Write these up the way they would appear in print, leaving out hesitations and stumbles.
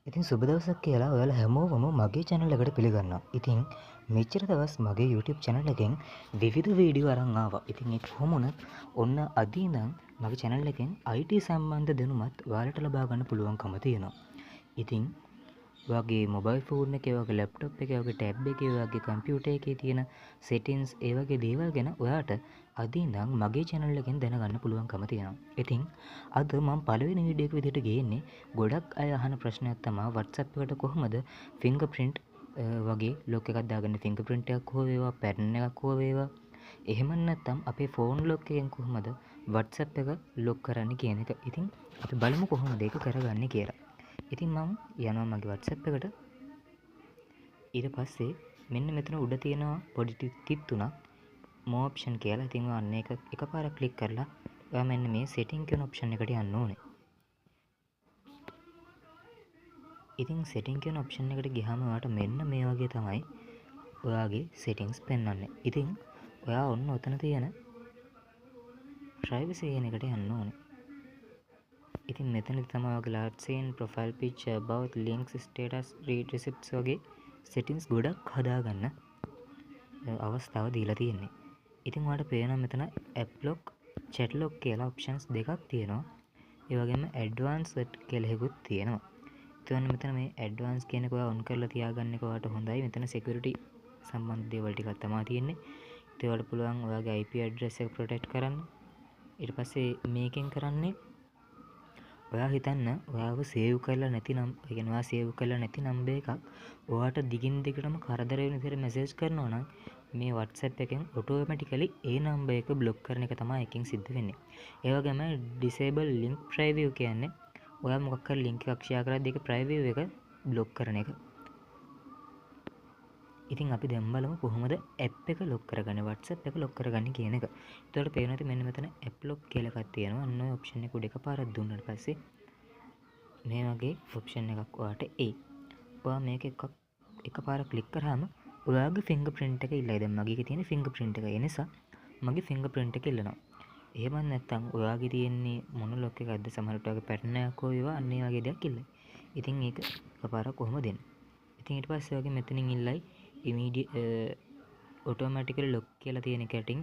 ඉතින් සුබ දවසක් කියලා ඔයාලා හැමෝම මගේ channel එකට පිළිගන්නවා. ඉතින් මෙච්චර දවස් මගේ YouTube channel එකෙන් විවිධ වීඩියෝ අරන් ආවා. ඉතින් ඒ කොහොම වුණත් ඔන්න අද ඉඳන් මගේ channel එකෙන් IT සම්බන්ධ දැනුමත් ඔයාලට ලබා ගන්න පුළුවන්කම තියෙනවා. ඉතින් ඔයාගේ mobile phone එකේ, ඔයාගේ laptop එකේ, ඔයාගේ tab එකේ, ඔයාගේ computer එකේ තියෙන settings ඒ වගේ දේවල් ගැන ඔයාට අද ඉඳන් මගේ channel එකෙන් දැනගන්න පුළුවන්කම තියෙනවා. ඉතින් අද මම පළවෙනි වීඩියෝ එක විදිහට ගේන්නේ ගොඩක් අය අහන ප්‍රශ්නයක් තමයි WhatsApp එකට කොහොමද fingerprint වගේ lock එකක් දාගන්නේ. fingerprint එකක් හෝ වේවා, pattern එකක් හෝ වේවා. එහෙම නැත්නම් අපේ phone lock එකෙන් කොහොමද WhatsApp එක lock කරන්නේ කියන එක. ඉතින් අපි බලමු කොහොමද ඒක කරගන්නේ කියලා. ඉතින් මම යනවා මගේ WhatsApp එකට. ඊට පස්සේ මෙන්න මෙතන උඩ තියෙනවා පොඩි ටික් තුනක් more option කියලා. ඉතින් ඔය අන්න එක එකපාරක් ක්ලික් කරලා ඔයා මෙන්න මේ setting කියන option එකට යන්න ඕනේ. ඉතින් setting කියන option එකට ගියාම ඔයාට මෙන්න මේ වගේ තමයි ඔයාගේ settings පෙන්වන්නේ. ඉතින් ඔයා ඔන්න ඔතන තියෙන privacy කියන එකට යන්න ඕනේ. ඉතින් මෙතනදි තමයි ඔයාගේ last seen, profile picture, about, links, status, read receipts වගේ settings ගොඩක් හදාගන්න අවස්ථාව දීලා තියෙන්නේ. ඉතින් ඔයාලට පේනවා මෙතන app lock, chat lock කියලා options දෙකක් තියෙනවා. ඒ වගේම advanced කියලා එකකුත් තියෙනවා. එතකොට මෙතන මේ advanced කියන එක ඔයා on කරලා තියාගන්න එක ඔයාලට හොඳයි. මෙතන security සම්බන්ධ දේවල් ටිකක් තමයි තියෙන්නේ. ඒත් ඔයාලට පුළුවන් ඔයාගේ IP address එක protect කරන්න. ඊට පස්සේ මේකෙන් කරන්නේ ඔයා හිතන්න ඔයාව සේව් කරලා නැති නම්, ඒ කියන්නේ ඔයා සේව් කරලා නැති නම්බර් එකක් ඔයාට දිගින් දිගටම කරදර වෙන විදිහට මැසේජ් කරනවා නම් මේ WhatsApp එකෙන් ඔටෝමැටිකලි ඒ නම්බර් එක බ්ලොක් කරන එක තමයි එකකින් සිද්ධ වෙන්නේ. ඒ වගේම disable link preview කියන්නේ ඔයා මොකක් හරි link එකක් share කරද්දී ඒක preview එක බ්ලොක් කරන එක. ඉතින් අපි දැන් බලමු කොහොමද app එක lock කරගන්නේ, WhatsApp එක lock කරගන්නේ කියන එක. ඒතකොට පේනවා ඇති මෙන්න මෙතන app lock කියලා එකක් තියෙනවා. අන්න ඔය option එක උඩ එකපාරක් දුන්නාට පස්සේ මේ වගේ option එකක් ඔයාට එයි. ඔයා මේක එකපාරක් ක්ලික් කරාම ඔයාගේ fingerprint එක ඉල්ලයි. දැන් මගේ එකේ තියෙන fingerprint එක. ඒ නිසා මගේ fingerprint එක ඉල්ලනවා. එහෙම නැත්නම් ඔයාගේ තියෙන්නේ මොන lock එකක්ද? සමහරවිට ඔයාගේ pattern එකක් හෝ ඒවා අන්න ඒ වගේ දෙයක් ඉල්ලයි. ඉතින් ඒක එකපාරක් කොහොමද දෙන්නේ? ඉතින් ඊට පස්සේ ඔයාගේ මෙතනින් ඉල්ලයි immediate automatically lock කියලා තියෙන කැටින්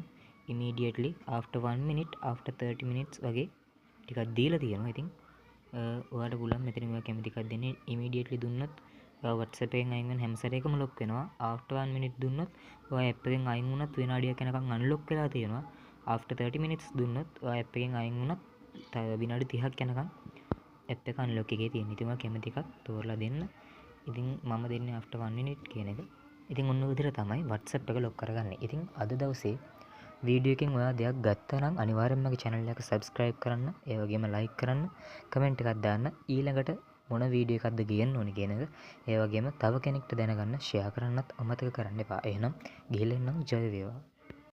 immediately after 1 minute after 30 minutes වගේ ටිකක් දීලා තියෙනවා. ඉතින් ඔයාලට පුළුවන් මෙතනින් ඔයා කැමති එකක් දෙන්න. immediately දුන්නොත් ඔයා WhatsApp එකෙන් අයින් වෙන හැම සැරේකම lock වෙනවා. after 1 minute දුන්නොත් ඔයා app එකෙන් අයින් වුණත් විනාඩියක් යනකම් unlock වෙලා තියෙනවා. after 30 minutes දුන්නොත් ඔයා app එකෙන් අයින් වුණත් විනාඩි 30ක් යනකම් app එක unlock එකේ තියෙනවා. ඉතින් ඔයා කැමති එකක් තෝරලා දෙන්න. ඉතින් මම දෙන්නේ after 1 minute කියන එක. ඉතින් ඔන්න ඔය විදිහට තමයි WhatsApp එක lock කරගන්නේ. ඉතින් අද දවසේ වීඩියෝ එකෙන් ඔයා දෙයක් ගත්තා නම් අනිවාර්යෙන්ම මගේ channel එක subscribe කරන්න, ඒ වගේම like කරන්න, comment එකක් දාන්න. ඊළඟට මොන වීඩියෝ එකක්ද ගේන්න ඕනේ කියන එක, ඒ වගේම තව කෙනෙක්ට දැනගන්න share කරන්නත් අමතක කරන්න එපා. එහෙනම් ගිහින් එන්නම්, ජය වේවා.